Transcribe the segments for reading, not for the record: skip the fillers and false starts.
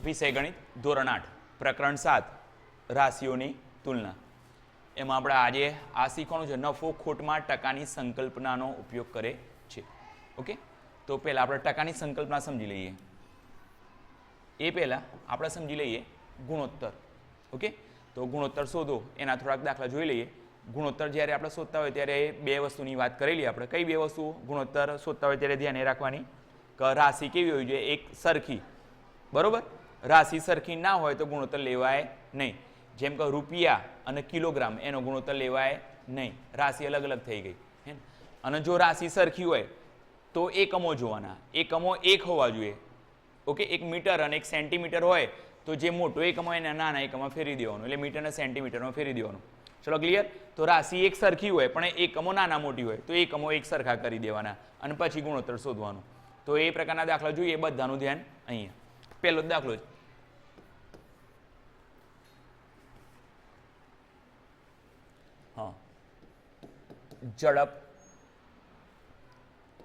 વિષય ગણિત ધોરણ 8 પ્રકરણ 7 રાશિઓની તુલના. એમાં આપણે આજે આ શીખવાનું છે નફો ખોટમાં ટકાની સંકલ્પનાનો ઉપયોગ કરે છે. ઓકે, તો પહેલાં આપણે ટકાની સંકલ્પના સમજી લઈએ. એ પહેલાં આપણે સમજી લઈએ ગુણોત્તર. ઓકે, તો ગુણોત્તર શોધો એના થોડાક દાખલા જોઈ લઈએ. ગુણોત્તર જ્યારે આપણે શોધતા હોય ત્યારે બે વસ્તુની વાત કરેલી આપણે. કઈ બે વસ્તુ ગુણોત્તર શોધતા હોય ત્યારે ધ્યાને રાખવાની? કે રાશિ કેવી હોવી જોઈએ? એક સરખી. બરોબર, રાશિ સરખી ના હોય તો ગુણોત્તર લેવાય નહીં. જેમ કે રૂપિયા અને કિલોગ્રામ એનો ગુણોત્તર લેવાય નહીં, રાશિ અલગ અલગ થઈ ગઈ. અને જો રાશિ સરખી હોય તો એકમો જોવાના. એકમો એક હોવા જોઈએ. ઓકે, એક મીટર અને એક સેન્ટીમીટર હોય તો જે મોટો એકમ હોય એને નાના એકમમાં ફેરવી દેવાનું, એટલે મીટરને સેન્ટીમીટરમાં ફેરવી દેવાનું. ચલો ક્લિયર? તો રાશિ એક સરખી હોય પણ એકમો નાના મોટી હોય તો એકમો એક સરખા કરી દેવાના અને પછી ગુણોત્તર શોધવાનું. તો એ પ્રકારના દાખલા જોઈએ, બધાનું ધ્યાન અહીંયા. પહેલો દાખલો છે. હા, ઝડપ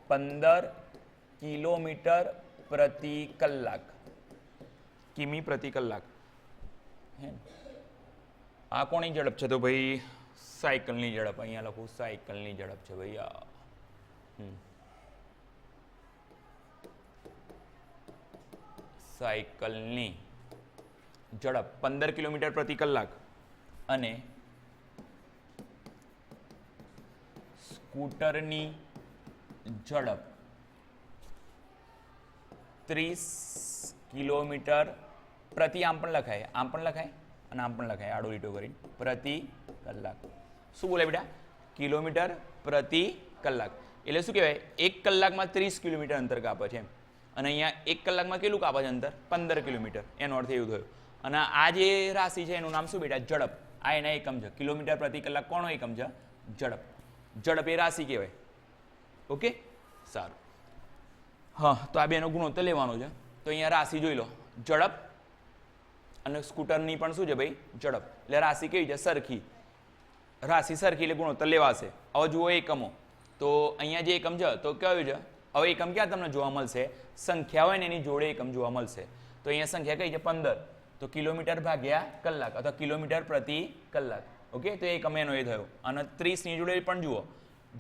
15 કિલોમીટર પ્રતિ કલાક, કિમી પ્રતિ કલાક. આ કોની ઝડપ છે? તો ભાઈ સાયકલની ઝડપ. અહીંયા લખું સાયકલની ઝડપ છે ભાઈ. સાયકલની ઝડપ 15 કિલોમીટર પ્રતિ કલાક અને સ્કૂટરની ઝડપ 30 કિલોમીટર પ્રતિ, આમ પણ લખાય, આમ પણ લખાય અને આમ પણ લખાય, આડો લીટો કરીને, પ્રતિ કલાક. શું બોલે બેટા? કિલોમીટર પ્રતિ કલાક. એટલે શું કહેવાય? 1 કલાકમાં 30 કિલોમીટર અંતર કાપે છે એમ. અને અહીંયા 1 કલાકમાં કેટલું કાપે છે અંતર? 15 કિલોમીટર. એનો અર્થ એવું થયો. અને આ જે રાશિ છે એનું નામ શું બેટા? ઝડપ. આ એના એકમ છે. કિલોમીટર પ્રતિ કલાક કોનો એકમ છે? ઝડપ. ઝડપ એ રાશિ કહેવાય. ઓકે, સારું. હા, તો આ બેનો ગુણોત્તર લેવાનો છે. તો અહીંયા રાશિ જોઈ લો, ઝડપ અને સ્કૂટરની પણ શું છે ભાઈ? ઝડપ. એટલે રાશિ કેવી છે? સરખી. રાશિ સરખી એટલે ગુણોત્તર લેવાશે. હવે જુઓ એકમો. તો અહીંયા જે એકમ છે તો કયું છે? હવે એકમ ક્યાં તમને જોવા મળશે? સંખ્યા હોય ને એની જોડે એકમ જોવા મળશે. તો અહીંયા સંખ્યા કઈ છે? 15. તો કિલોમીટર ભાગ્યા કલાક અથવા કિલોમીટર પ્રતિ કલાક. ઓકે, તો એકમ એનો એ થયો. અને 30ની જોડે પણ જુઓ,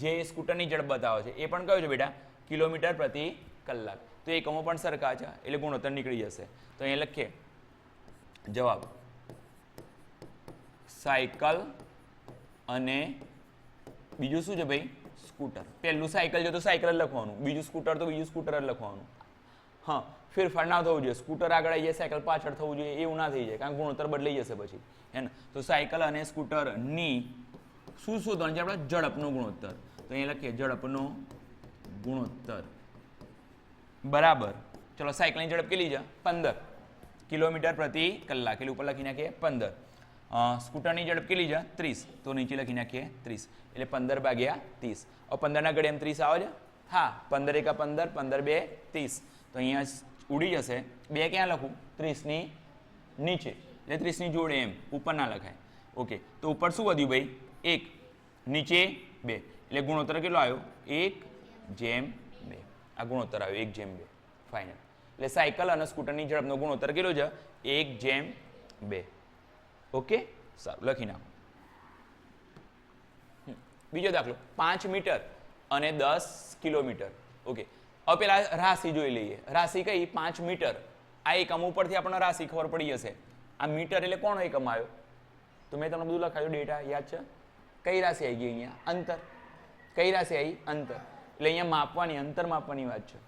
જે સ્કૂટરની ઝડપ બતાવે છે એ પણ કયો છે બેટા? કિલોમીટર પ્રતિ કલાક. તો એકમો પણ સરખા છે એટલે ગુણોત્તર નીકળી જશે. તો અહીંયા લખીએ જવાબ સાયકલ અને બીજું શું છે ભાઈ? સ્કૂટર. પહેલું સાયકલ છે તો સાયકલ જ લખવાનું, બીજું સ્કૂટર તો બીજું સ્કૂટર જ લખવાનું. હા, ફેરફાર ના થવું જોઈએ. સ્કૂટર આગળ આવી જાય, સાયકલ પાછળ થવું જોઈએ એવું ના થઈ જાય, કારણ કે ગુણોત્તર બદલાઈ જશે પછી. હે ને? તો સાયકલ અને સ્કૂટરની શું શોધવાનું છે આપણે? ઝડપનો ગુણોત્તર. તો અહીંયા લખીએ ઝડપનો ગુણોત્તર બરાબર. ચલો, સાયકલની ઝડપ કેટલી છે? 15 કિલોમીટર પ્રતિ કલાક, એટલે ઉપર લખી નાખીએ 15. સ્કૂટરની ઝડપ કેટલી છે? 30. તો નીચે લખી નાખીએ 30. એટલે 15 ભાગ્યા 30. હવે 15ના ઘડે એમ 30 આવે છે? હા, 15 એકા 15, 15 બે 30. તો અહીંયા ઉડી જશે. 2 ક્યાં લખું? 30ની નીચે, એટલે 30ની જોડે એમ, ઉપર ના લખાય. ઓકે, તો ઉપર શું વધ્યું ભાઈ? 1, નીચે 2, એટલે ગુણોત્તર કેટલો આવ્યો? 1/2. આ ગુણોત્તર આવ્યો 1/2. ફાઇનલ. એટલે સાયકલ અને સ્કૂટરની ઝડપનો ગુણોત્તર કેટલો છે? 1/2. ઓકે, સારું, લખી નાખો. બીજો દાખલો, 5 મીટર અને 10 કિલોમીટર. ઓકે, હવે પેલા રાશિ જોઈ લઈએ. રાશિ કઈ? 5 મીટર. આ એકમ ઉપરથી આપણને રાશિ ખબર પડી જશે. આ મીટર એટલે કોનો એકમ આવ્યો? તો મેં તમને બધું લખાયું, ડેટા યાદ છે? કઈ રાશિ આવી ગઈ અહીંયા? અંતર. કઈ રાશિ આવી? અંતર. એટલે અહીંયા માપવાની, અંતર માપવાની વાત છે.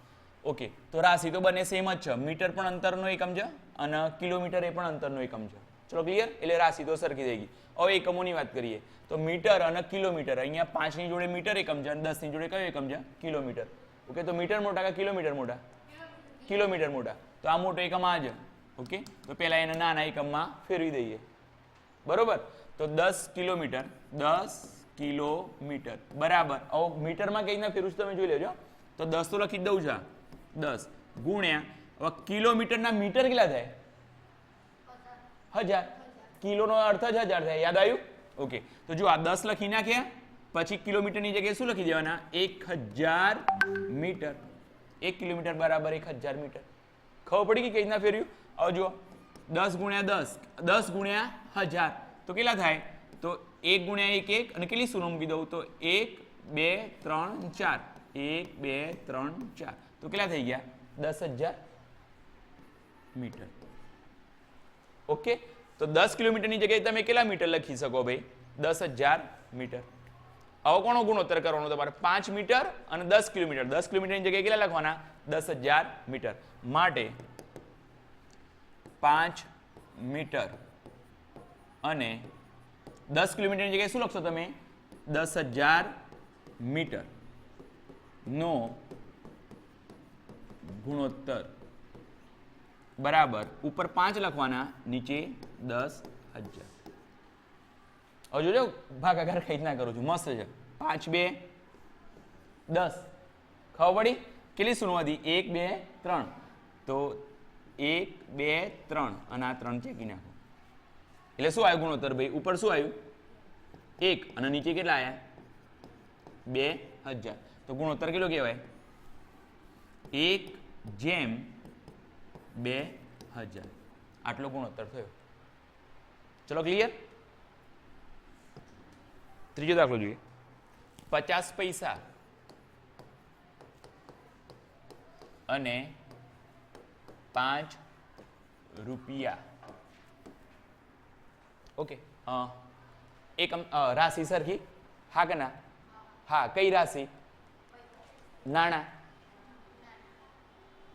ઓકે, તો રાશિ તો બંને સેમ જ છે. મીટર પણ અંતરનો એકમ છે અને કિલોમીટર એ પણ અંતરનો એકમ છે. ચલો ક્લિયર? એટલે રાશિ તો સરખી થઈ ગઈ. હવે એકમોની વાત કરીએ તો મીટર અને કિલોમીટર. અહીંયા 5ની જોડે મીટર એકમ છે અને 10ની જોડે કયો એકમ છે? કિલોમીટર. ઓકે, તો મીટર મોટા કે કિલોમીટર મોટા? કિલોમીટર મોટા. તો આ મોટો એકમ આ છે. ઓકે, તો પહેલા એને નાના એકમમાં ફેરવી દઈએ. બરોબર, તો 10 કિલોમીટર, 10 કિલોમીટર બરાબર. હવે મીટરમાં કઈ રીતના ફેરવું છે તમે જોઈ લેજો. તો 10 તો લખી દઉં છે, 10 ગુણ્યા, હવે કિલોમીટરના મીટર કેટલા થાય? 1000. કિલોનો અર્થ જ 1000 થાય. યાદ આવ્યું? ઓકે, તો જો આ 10 લખી નાખ્યા, પછી કિલોમીટરની જગ્યાએ શું લખી દેવાના? 1000 મીટર. 1 કિલોમીટર બરાબર 1000 મીટર. ખબર પડી કે કઈ રીતના ફેરવ્યું? હવે જુઓ 10 ગુણ્યા 10 10 ગુણ્યા 1000 તો કેટલા થાય? તો 1 ગુણ્યા 1 1 અને કેટલી શૂન્ય મૂકી દઉં તો 1 2 3 4 1 2 3 4 તો કેટલા થઈ ગયા? 10,000 મીટર. ઓકે, તો 10 કિલોમીટરની જગ્યાએ તમે કેટલા મીટર લખી શકો ભાઈ? 10,000 મીટર. હવે કોનો ગુણોત્તર કરવાનો તમારે? 5 મીટર અને 10 કિલોમીટર. 10 કિલોમીટરની જગ્યાએ કેટલા લખવાના? 10,000 મીટર. માટે 5 મીટર અને 10 કિલોમીટરની જગ્યાએ શું લખશો તમે? 10,000 મીટર નો ગુણોત્તર બરાબર ઉપર 5 લખવાના, નીચે 10,000. હવે જોજો ભાગાકાર કઈ રીતના કરું છું, મસ્ત છે. 5 2 10. ખબર પડી? કેટલી શૂન્ય હતી? 1 2 3. તો 1 2 3 અને આ 3 ચેકી નાખો એટલે શું આવ્યું ગુણોત્તર ભાઈ? ઉપર શું આવ્યું? 1 અને નીચે કેટલા આવ્યા? 2000. તો ગુણોત્તર કેટલો કહેવાય? 1/2000. આટલો ગુણોત્તર થયો. ચલો ક્લિયર? ત્રીજો દાખલો જોઈએ. 50 પૈસા અને 5 રૂપિયા. ઓકે, એક રાશિ સરખી? હા કે ના? હા, કઈ રાશિ? નાણાં.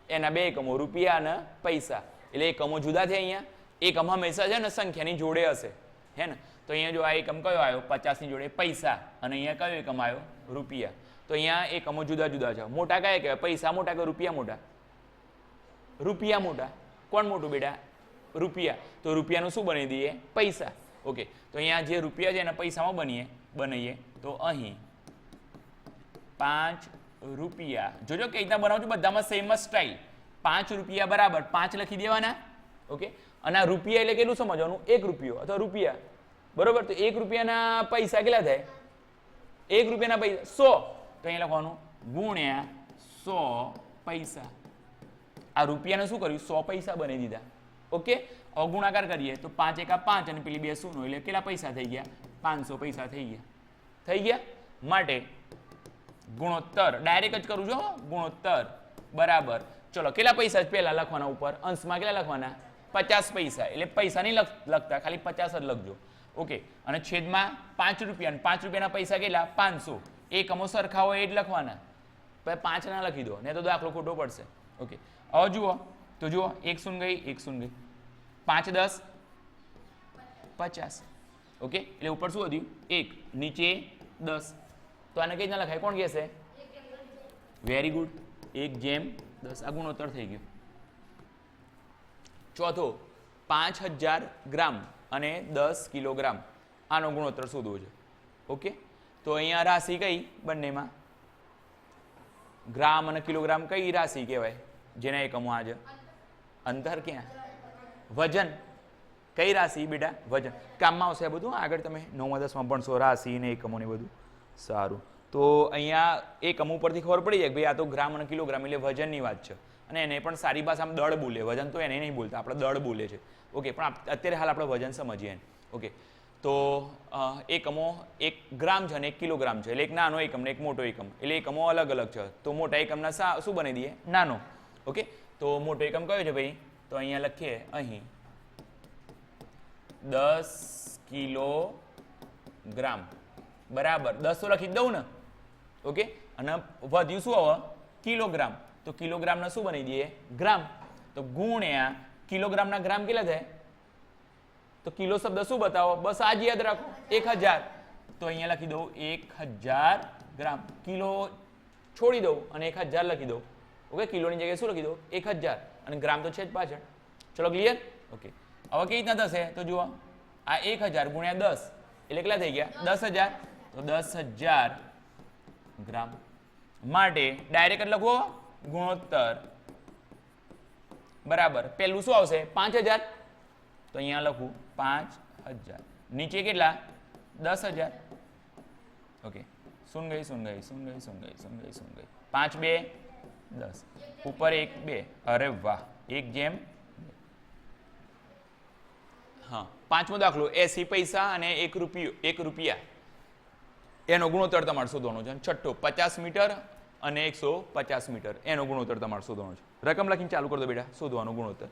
એના બે એકમો રૂપિયા અને પૈસા. એટલે એકમો જુદા છે. અહીંયા એકમ હંમેશા છે ને સંખ્યાની જોડે હશે, હે ને? તો અહીંયા જો આ એકમ કયો આવ્યો? 50ની જોડે પૈસા, અને અહીંયા કયો એકમ આવ્યો? રૂપિયા. તો અહીંયા એકમો જુદા જુદા છે. મોટા કયા કહેવાય? પૈસા મોટા કે રૂપિયા મોટા? રૂપિયા મોટા. કોણ મોટું બેટા? રૂપિયા. તો રૂપિયાનું શું બનાવી દઈએ? પૈસા. ઓકે, તો અહીંયા જે રૂપિયા છે એના પૈસામાં બનાવીએ તો અહીં 5 રૂપિયા. જોજો કઈ રીતના બનાવું છું, બધામાં સેમ જ સ્ટાઇલ. 5 રૂપિયા બરાબર 5 લખી દેવાના. ઓકે, અને આ રૂપિયા એટલે કેટલું સમજવાનું? 1 રૂપિયો અથવા રૂપિયા. બરોબર, તો 1 રૂપિયાના પૈસા કેટલા થાય? 1 રૂપિયાના પૈસા 100. તો અહીંયા લખવાનું ગુણ્યા 100 પૈસા. આ રૂપિયાને શું કર્યું? 100 પૈસા બનાવી દીધા. ઓકે, હવે ગુણાકાર કરીએ તો 5 એકા 5 અને પેલી 2 શૂન્ય એટલે કેટલા પૈસા થઈ ગયા? 500 પૈસા થઈ ગયા. થઈ ગયા. માટે ગુણોત્તર ડાયરેક્ટ જ કરું છું. ગુણોત્તર બરાબર, ચલો કેટલા પૈસા પહેલા લખવાના? ઉપર અંશમાં કેટલા લખવાના? 50 પૈસા. એટલે પૈસા નહીં લખતા, ખાલી 50 જ લખજો. ઓકે, અને છેદમાં 5 રૂપિયા. 5 રૂપિયાના પૈસા કેટલા? 500. એકમો સરખા હોય એ જ લખવાના, 5 ના લખી દો, ને તો દાખલો ખોટો પડશે. ઓકે, હવે જુઓ તો જુઓ 1 શૂન્ય ગઈ, 1 શૂન્ય ગઈ. 5 10 50. ઓકે, એટલે ઉપર શું વધ્યું? 1, નીચે 10. તો આને કઈ રીતના લખાય? કોણ કહેશે? Very good, 1/10. આ ગુણોત્તર થઈ ગયો. ચોથો 5000 ગ્રામ અને 10 કિલોગ્રામ. આનો ગુણોત્તર શોધવો છે. ઓકે, તો અહીંયા રાશિ કઈ? બંનેમાં ગ્રામ અને કિલોગ્રામ કઈ રાશિ કહેવાય? જેના એકમો આજે અંતર ક્યાં? વજન. કઈ રાશિ બેટા? વજન. કામમાં આવશે આ બધું, આગળ તમે 9મા 10માં ભણશો રાશિ ને એકમો ને બધું. સારું, તો અહીંયા એકમ ઉપરથી ખબર પડી જાય કે ભાઈ આ તો ગ્રામ અને કિલોગ્રામ એટલે વજનની વાત છે. અને એને પણ સારી ભાષામાં દળ બોલે. વજન તો એને નહીં બોલતા, આપણે દળ બોલે છે. ઓકે, પણ અત્યારે હાલ આપણે વજન સમજીએ. ઓકે, તો એકમો 1 ગ્રામ છે અને 1 કિલોગ્રામ છે. એટલે એક નાનો એકમ ને એક મોટો એકમ. એટલે એકમો અલગ અલગ છે. તો મોટા એકમના શું બનાવી દઈએ? નાનો. ઓકે, તો મોટો એકમ કયો છે ભાઈ? તો અહીંયા લખીએ અહીં 10 કિલોગ્રામ બરાબર 10 તો લખી દઉં ને. ઓકે, અને વધ્યું શું હવે? કિલોગ્રામ. તો કિલોગ્રામના શું બનાવી દઈએ? ગ્રામ. તો ગુણ્યા કિલોગ્રામના ગ્રામ કેટલા થાય? તો કિલો શબ્દ શું બતાવો? બસ આ જ યાદ રાખો, 1000. તો અહીંયા લખી દઉં 1000 ગ્રામ. કિલો છોડી દઉં અને 1000 લખી દઉં. ઓકે, કિલોની જગ્યાએ શું લખી દઉં? 1000. અને ગ્રામ તો છે જ પાછળ. ચલો ક્લિયર? ઓકે, હવે કેવી રીતના થશે? તો જુઓ, આ 1000 ગુણ્યા 10 એટલે કેટલા થઈ ગયા? 10000. તો 10000 ગ્રામ. માટે ડાયરેક્ટ લખવો ગુણોત્તર બરાબર પહેલું શું આવશે? 5000. તો અહીંયા લખું 5000. નીચે કેટલા? 10000. ઓકે, સુન ગઈ 5 2 10. ઉપર 1 2. અરે વાહ, 1:2. હા, પાંચમો દાખલો 80 પૈસા અને 1 રૂપિયા એનો ગુણોત્તર તમારે શોધવાનો છે. છઠ્ઠો 50 મીટર અને 150 મીટર એનો ગુણોત્તર તમારે શોધવાનો છે. રકમ લખીને ચાલુ કરી દો બેટા, શોધવાનો ગુણોત્તર.